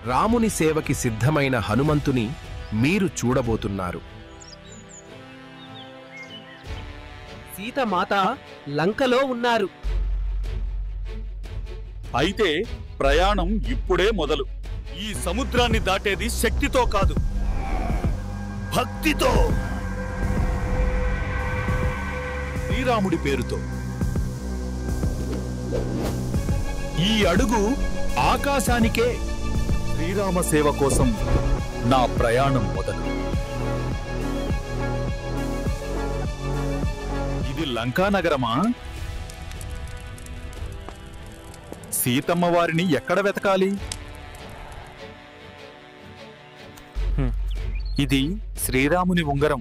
రాముని సేవకి సిద్ధమైన హనుమంతుని మీరు చూడబోతున్నారు. సీతమాత లంకలో ఉన్నారు. అయితే ప్రయాణం ఇప్పుడే మొదలు. ఈ సముద్రాన్ని దాటేది శక్తితో కాదు, భక్తితో. శ్రీరాముడి పేరుతో ఈ అడుగు ఆకాశానికే. శ్రీరామ సేవ కోసం నా ప్రయాణం మొదలు. ఇది లంకా నగరమా? సీతమ్మ వారిని ఎక్కడ వెతకాలి? ఇది శ్రీరాముని ఉంగరం.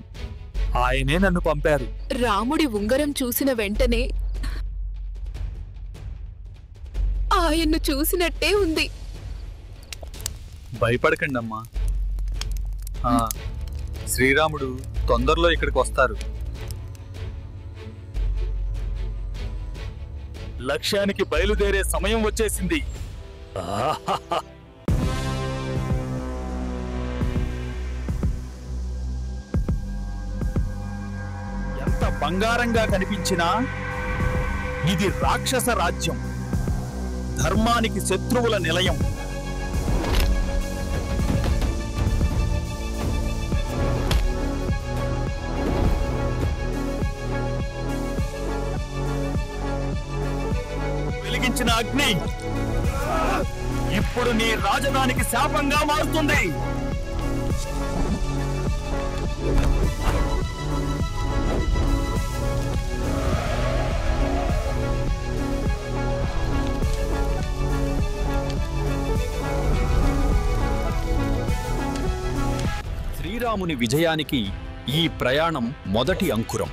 ఆయనే నన్ను పంపారు. రాముడి ఉంగరం చూసిన వెంటనే ఆయన్ను చూసినట్టే ఉంది. భయపడకండమ్మా. శ్రీరాముడు తొందరలో ఇక్కడికి వస్తారు. లక్ష్యానికి బయలుదేరే సమయం వచ్చేసింది. ఎంత బంగారంగా కనిపించినా ఇది రాక్షస రాజ్యం, ధర్మానికి శత్రువుల నిలయం. వెలిగించిన అగ్ని ఇప్పుడు నీ రాజధానికి శాపంగా మారుతుంది. శ్రీరాముని విజయానికి ఈ ప్రయాణం మొదటి అంకురం.